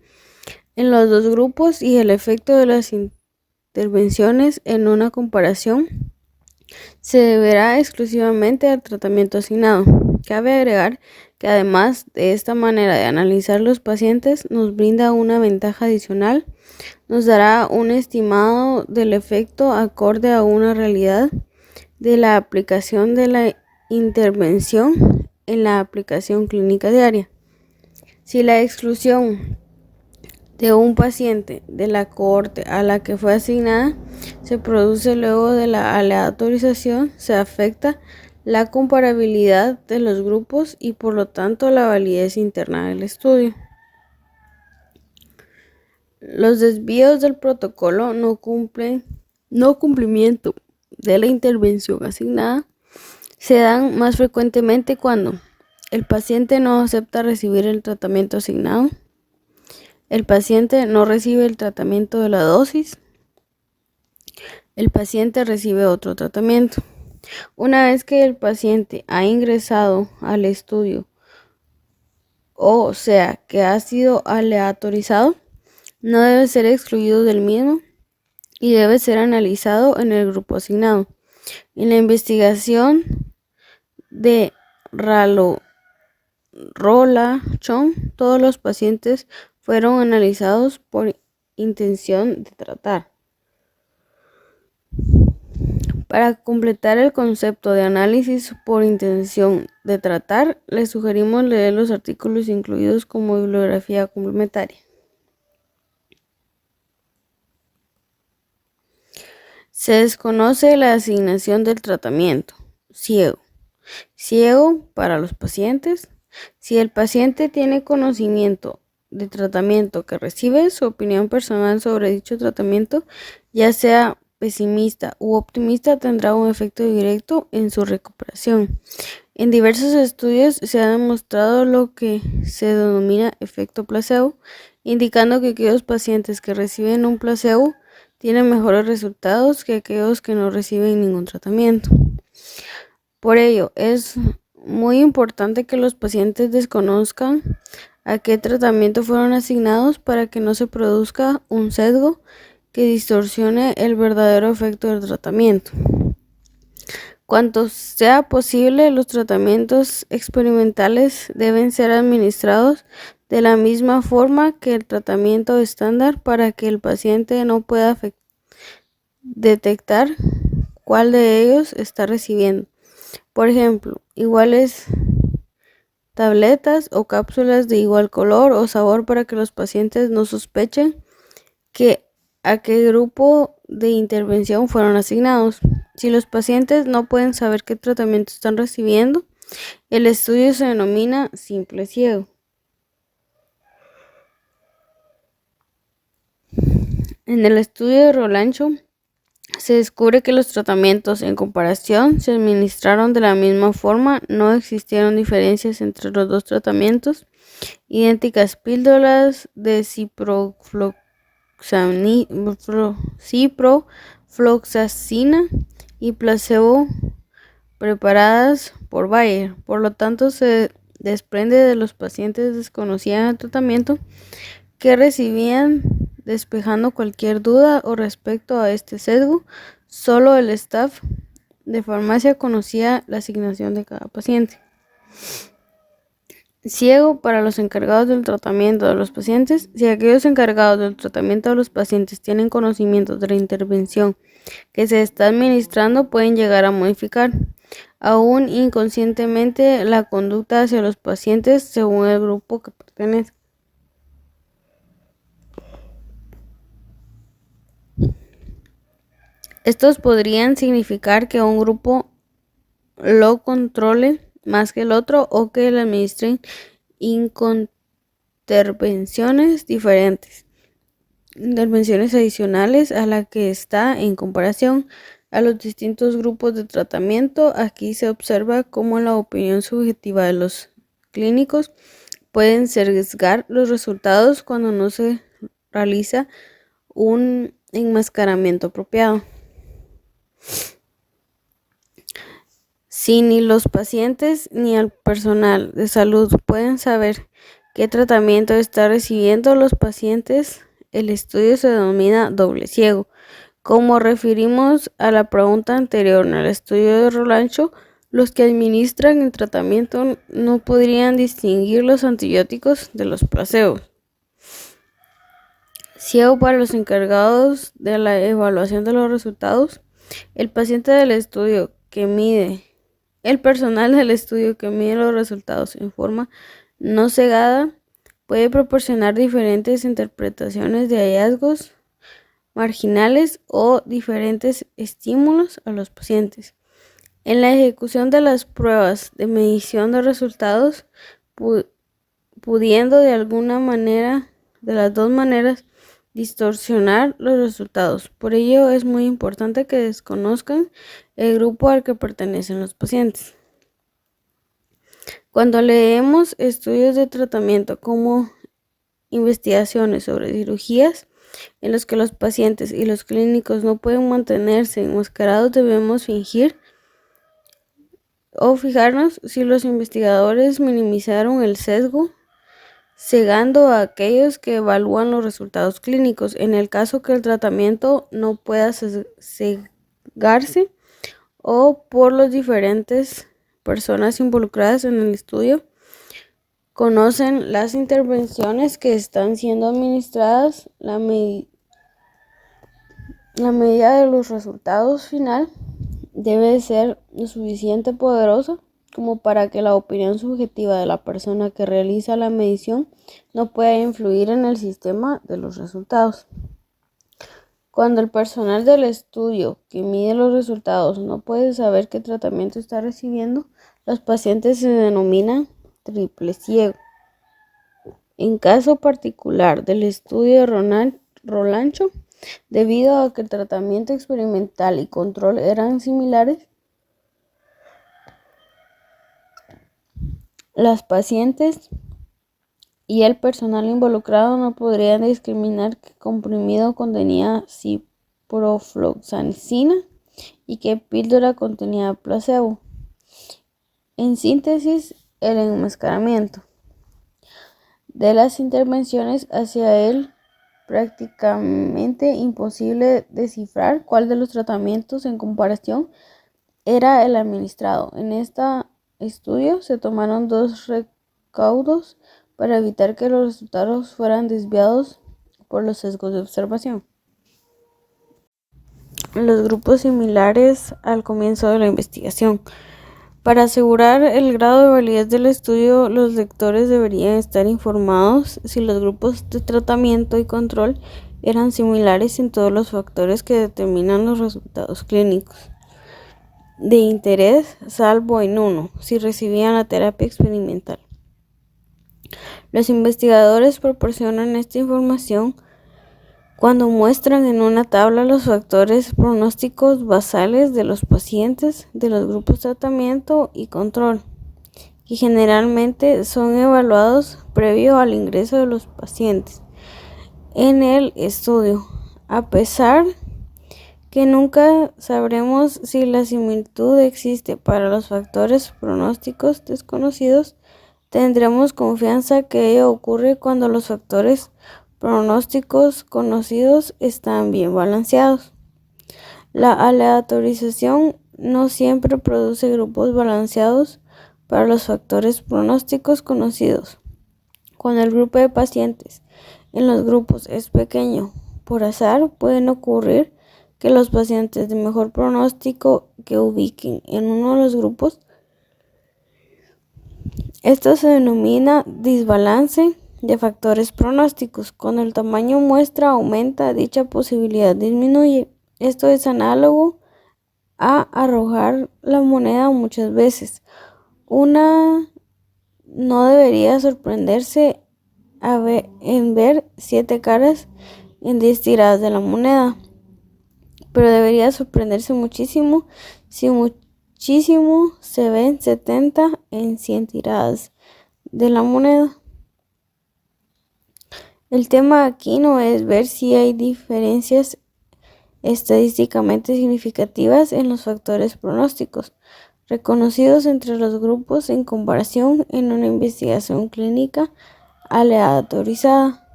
en los dos grupos y el efecto de las intervenciones en una comparación se deberá exclusivamente al tratamiento asignado. Cabe agregar que además de esta manera de analizar los pacientes nos brinda una ventaja adicional, nos dará un estimado del efecto acorde a una realidad de la aplicación de la intervención en la aplicación clínica diaria. Si la exclusión de un paciente de la cohorte a la que fue asignada se produce luego de la aleatorización, se afecta la comparabilidad de los grupos y por lo tanto la validez interna del estudio. Los desvíos del protocolo no cumplimiento de la intervención asignada se dan más frecuentemente cuando el paciente no acepta recibir el tratamiento asignado, el paciente no recibe el tratamiento de la dosis, el paciente recibe otro tratamiento. Una vez que el paciente ha ingresado al estudio, o sea, que ha sido aleatorizado, no debe ser excluido del mismo y debe ser analizado en el grupo asignado. En la investigación de Rolla-Chong, todos los pacientes fueron analizados por intención de tratar. Para completar el concepto de análisis por intención de tratar, les sugerimos leer los artículos incluidos como bibliografía complementaria. Se desconoce la asignación del tratamiento. Ciego. Ciego para los pacientes. Si el paciente tiene conocimiento del tratamiento que recibe, su opinión personal sobre dicho tratamiento, ya sea pesimista u optimista, tendrá un efecto directo en su recuperación. En diversos estudios se ha demostrado lo que se denomina efecto placebo, indicando que aquellos pacientes que reciben un placebo tienen mejores resultados que aquellos que no reciben ningún tratamiento. Por ello, es muy importante que los pacientes desconozcan a qué tratamiento fueron asignados para que no se produzca un sesgo que distorsione el verdadero efecto del tratamiento. Cuanto sea posible, los tratamientos experimentales deben ser administrados de la misma forma que el tratamiento estándar para que el paciente no pueda detectar cuál de ellos está recibiendo. Por ejemplo, iguales tabletas o cápsulas de igual color o sabor para que los pacientes no sospechen a qué grupo de intervención fueron asignados. Si los pacientes no pueden saber qué tratamiento están recibiendo, el estudio se denomina simple ciego. En el estudio de Rolancho se descubre que los tratamientos en comparación se administraron de la misma forma, no existieron diferencias entre los dos tratamientos, idénticas píldoras de ciprofloxacina y placebo preparadas por Bayer. Por lo tanto, se desprende de los pacientes desconocían el tratamiento que recibían, despejando cualquier duda o respecto a este sesgo. Solo el staff de farmacia conocía la asignación de cada paciente. Ciego para los encargados del tratamiento de los pacientes. Si aquellos encargados del tratamiento de los pacientes tienen conocimiento de la intervención que se está administrando, pueden llegar a modificar, aún inconscientemente, la conducta hacia los pacientes según el grupo que pertenece. Estos podrían significar que un grupo lo controle más que el otro o que le administren intervenciones diferentes, intervenciones adicionales a la que está en comparación a los distintos grupos de tratamiento. Aquí se observa cómo la opinión subjetiva de los clínicos pueden sesgar los resultados cuando no se realiza un enmascaramiento apropiado. Si ni los pacientes ni el personal de salud pueden saber qué tratamiento está recibiendo los pacientes, el estudio se denomina doble ciego. Como referimos a la pregunta anterior en el estudio de Rolancho, los que administran el tratamiento no podrían distinguir los antibióticos de los placebos. Ciego para los encargados de la evaluación de los resultados. El personal del estudio que mide los resultados en forma no cegada puede proporcionar diferentes interpretaciones de hallazgos marginales o diferentes estímulos a los pacientes. En la ejecución de las pruebas de medición de resultados, pudiendo de las dos maneras distorsionar los resultados. Por ello es muy importante que desconozcan el grupo al que pertenecen los pacientes. Cuando leemos estudios de tratamiento como investigaciones sobre cirugías en los que los pacientes y los clínicos no pueden mantenerse enmascarados, debemos fingir o fijarnos si los investigadores minimizaron el sesgo, cegando a aquellos que evalúan los resultados clínicos. En el caso que el tratamiento no pueda cegarse o por las diferentes personas involucradas en el estudio, conocen las intervenciones que están siendo administradas, la medida de los resultados final debe ser lo suficiente poderosa como para que la opinión subjetiva de la persona que realiza la medición no pueda influir en el sistema de los resultados. Cuando el personal del estudio que mide los resultados no puede saber qué tratamiento está recibiendo, los pacientes se denominan triple ciego. En caso particular del estudio de Rolancho, debido a que el tratamiento experimental y control eran similares, las pacientes y el personal involucrado no podrían discriminar qué comprimido contenía ciprofloxacina y qué píldora contenía placebo. En síntesis, el enmascaramiento de las intervenciones hacia él prácticamente imposible descifrar cuál de los tratamientos en comparación era el administrado. En este estudio se tomaron 2 recaudos para evitar que los resultados fueran desviados por los sesgos de observación. Los grupos similares al comienzo de la investigación. Para asegurar el grado de validez del estudio, los lectores deberían estar informados si los grupos de tratamiento y control eran similares en todos los factores que determinan los resultados clínicos de interés, salvo en uno, si recibían la terapia experimental. Los investigadores proporcionan esta información cuando muestran en una tabla los factores pronósticos basales de los pacientes de los grupos de tratamiento y control, que generalmente son evaluados previo al ingreso de los pacientes en el estudio. A pesar que nunca sabremos si la similitud existe para los factores pronósticos desconocidos, tendremos confianza que ello ocurre cuando los factores pronósticos conocidos están bien balanceados. La aleatorización no siempre produce grupos balanceados para los factores pronósticos conocidos. Cuando el grupo de pacientes en los grupos es pequeño, por azar, pueden ocurrir que los pacientes de mejor pronóstico que ubiquen en uno de los grupos. Esto se denomina desbalance de factores pronósticos. Cuando el tamaño muestra aumenta, dicha posibilidad disminuye. Esto es análogo a arrojar la moneda muchas veces. Una no debería sorprenderse en ver 7 caras en 10 tiradas de la moneda, pero debería sorprenderse muchísimo si muchísimo se ven 70 en 100 tiradas de la moneda. El tema aquí no es ver si hay diferencias estadísticamente significativas en los factores pronósticos reconocidos entre los grupos en comparación en una investigación clínica aleatorizada.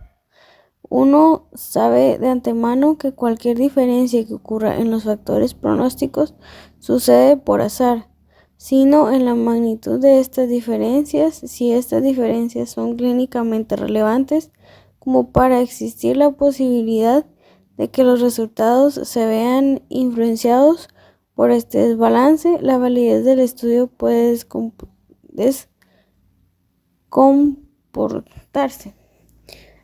Uno sabe de antemano que cualquier diferencia que ocurra en los factores pronósticos sucede por azar, sino en la magnitud de estas diferencias, si estas diferencias son clínicamente relevantes como para existir la posibilidad de que los resultados se vean influenciados por este desbalance. La validez del estudio puede descomportarse.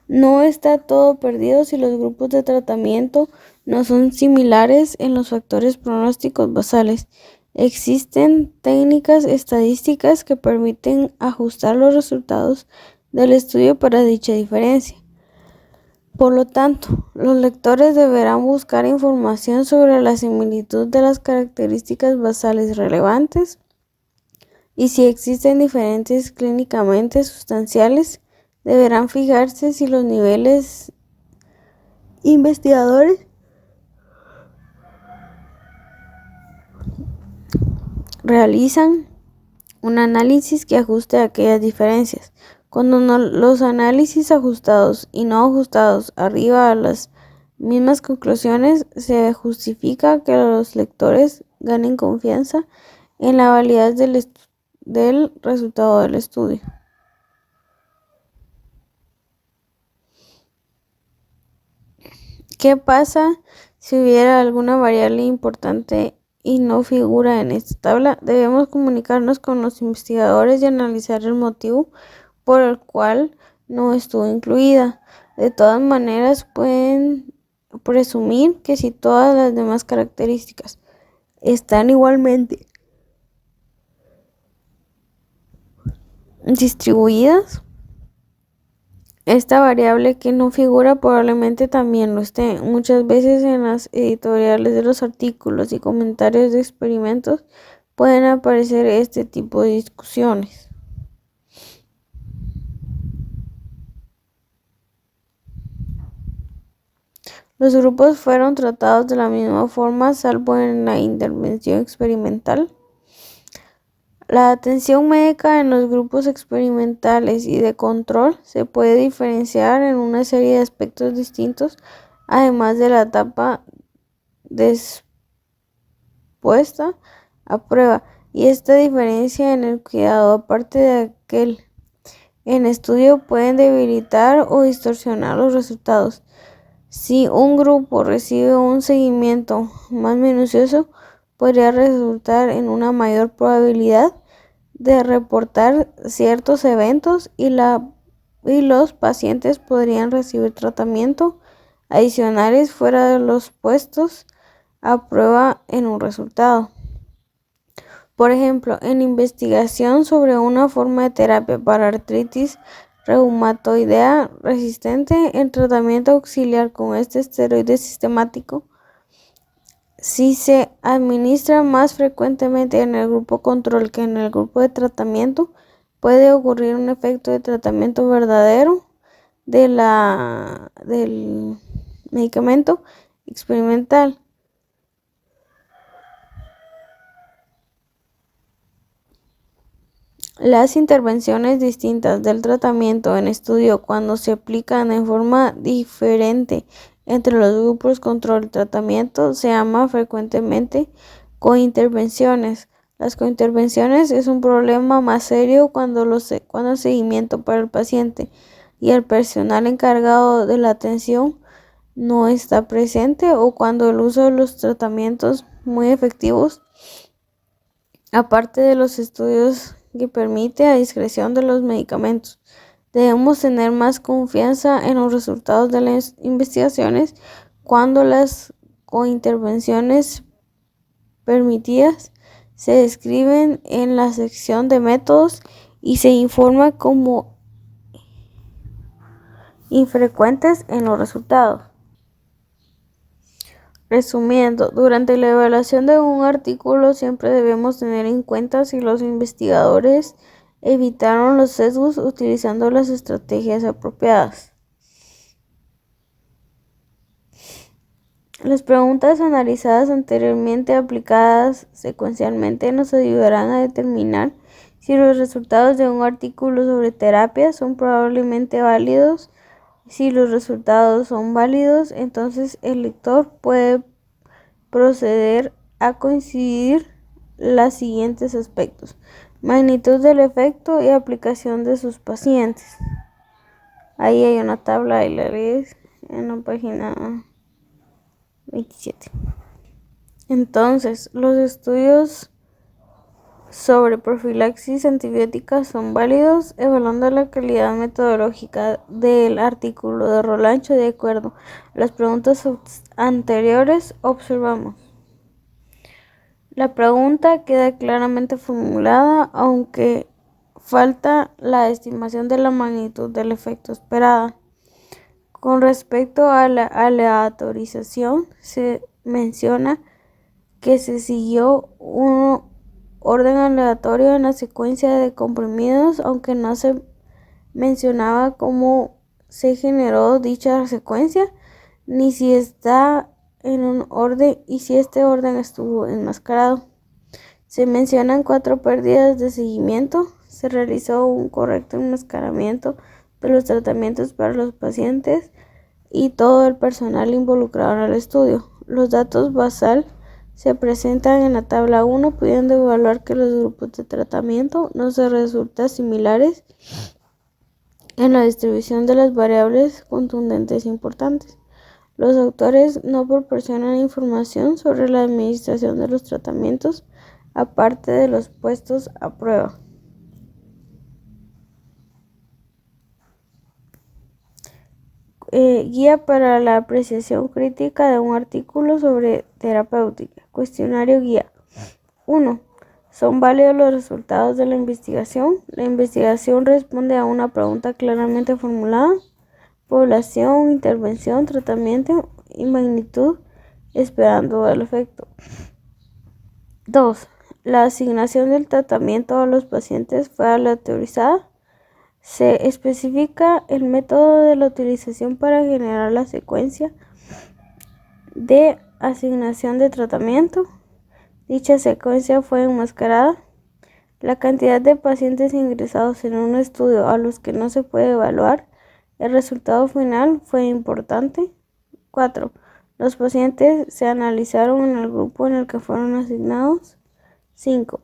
No está todo perdido si los grupos de tratamiento no son similares en los factores pronósticos basales. Existen técnicas estadísticas que permiten ajustar los resultados del estudio para dicha diferencia. Por lo tanto, los lectores deberán buscar información sobre la similitud de las características basales relevantes y si existen diferencias clínicamente sustanciales, deberán fijarse si los niveles investigadores realizan un análisis que ajuste a aquellas diferencias. Cuando los análisis ajustados y no ajustados arriba a las mismas conclusiones, se justifica que los lectores ganen confianza en la validez del resultado del estudio. ¿Qué pasa si hubiera alguna variable importante y no figura en esta tabla? Debemos comunicarnos con los investigadores y analizar el motivo por el cual no estuvo incluida. De todas maneras, pueden presumir que si todas las demás características están igualmente distribuidas, esta variable que no figura probablemente también lo esté. Muchas veces en las editoriales de los artículos y comentarios de experimentos pueden aparecer este tipo de discusiones. Los grupos fueron tratados de la misma forma, salvo en la intervención experimental. La atención médica en los grupos experimentales y de control se puede diferenciar en una serie de aspectos distintos, además de la etapa dispuesta a prueba, y esta diferencia en el cuidado, aparte de aquel en estudio, pueden debilitar o distorsionar los resultados. Si un grupo recibe un seguimiento más minucioso, podría resultar en una mayor probabilidad de reportar ciertos eventos y los pacientes podrían recibir tratamiento adicionales fuera de los puestos a prueba en un resultado. Por ejemplo, en investigación sobre una forma de terapia para artritis reumatoidea resistente, el tratamiento auxiliar con este esteroide sistemático, si se administra más frecuentemente en el grupo control que en el grupo de tratamiento, puede ocurrir un efecto de tratamiento verdadero del medicamento experimental. Las intervenciones distintas del tratamiento en estudio, cuando se aplican en forma diferente entre los grupos control y tratamiento, se llama frecuentemente cointervenciones. Las cointervenciones es un problema más serio cuando el seguimiento para el paciente y el personal encargado de la atención no está presente, o cuando el uso de los tratamientos muy efectivos, aparte de los estudios que permite a discreción de los medicamentos. Debemos tener más confianza en los resultados de las investigaciones cuando las cointervenciones permitidas se describen en la sección de métodos y se informa como infrecuentes en los resultados. Resumiendo, durante la evaluación de un artículo siempre debemos tener en cuenta si los investigadores evitaron los sesgos utilizando las estrategias apropiadas. Las preguntas analizadas anteriormente aplicadas secuencialmente nos ayudarán a determinar si los resultados de un artículo sobre terapia son probablemente válidos. Si los resultados son válidos, entonces el lector puede proceder a coincidir los siguientes aspectos: magnitud del efecto y aplicación de sus pacientes. Ahí hay una tabla y la lees en la página 27. Entonces, los estudios sobre profilaxis antibiótica son válidos, evaluando la calidad metodológica del artículo de Rolancho de acuerdo a las preguntas anteriores. Observamos. La pregunta queda claramente formulada, aunque falta la estimación de la magnitud del efecto esperada. Con respecto a la aleatorización, se menciona que se siguió un orden aleatorio en la secuencia de comprimidos, aunque no se mencionaba cómo se generó dicha secuencia, ni si está en un orden y si este orden estuvo enmascarado. Se mencionan 4 pérdidas de seguimiento. Se realizó un correcto enmascaramiento de los tratamientos para los pacientes y todo el personal involucrado en el estudio. Los datos basal se presentan en la tabla 1, pudiendo evaluar que los grupos de tratamiento no se resultan similares en la distribución de las variables contundentes importantes. Los autores no proporcionan información sobre la administración de los tratamientos aparte de los puestos a prueba. Guía para la apreciación crítica de un artículo sobre terapéutica. Cuestionario guía. 1. ¿Son válidos los resultados de la investigación? La investigación responde a una pregunta claramente formulada: población, intervención, tratamiento y magnitud, esperando el efecto. 2. La asignación del tratamiento a los pacientes fue aleatorizada. Se especifica el método de la utilización para generar la secuencia de asignación de tratamiento. Dicha secuencia fue enmascarada. La cantidad de pacientes ingresados en un estudio a los que no se puede evaluar el resultado final fue importante. 4. Los pacientes se analizaron en el grupo en el que fueron asignados. 5.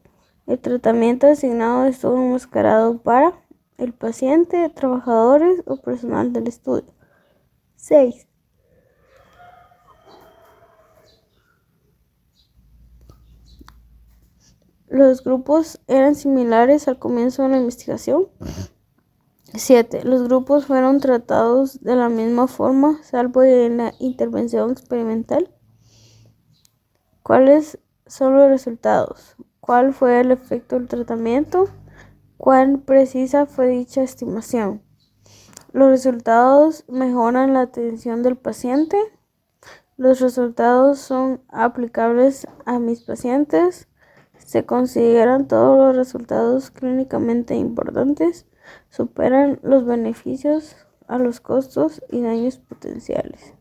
El tratamiento asignado estuvo enmascarado para el paciente, trabajadores o personal del estudio. 6. Los grupos eran similares al comienzo de la investigación. 7. Los grupos fueron tratados de la misma forma, salvo en la intervención experimental. ¿Cuáles son los resultados? ¿Cuál fue el efecto del tratamiento? ¿Cuán precisa fue dicha estimación? Los resultados mejoran la atención del paciente. Los resultados son aplicables a mis pacientes. Se consideran todos los resultados clínicamente importantes. Superan los beneficios a los costos y daños potenciales.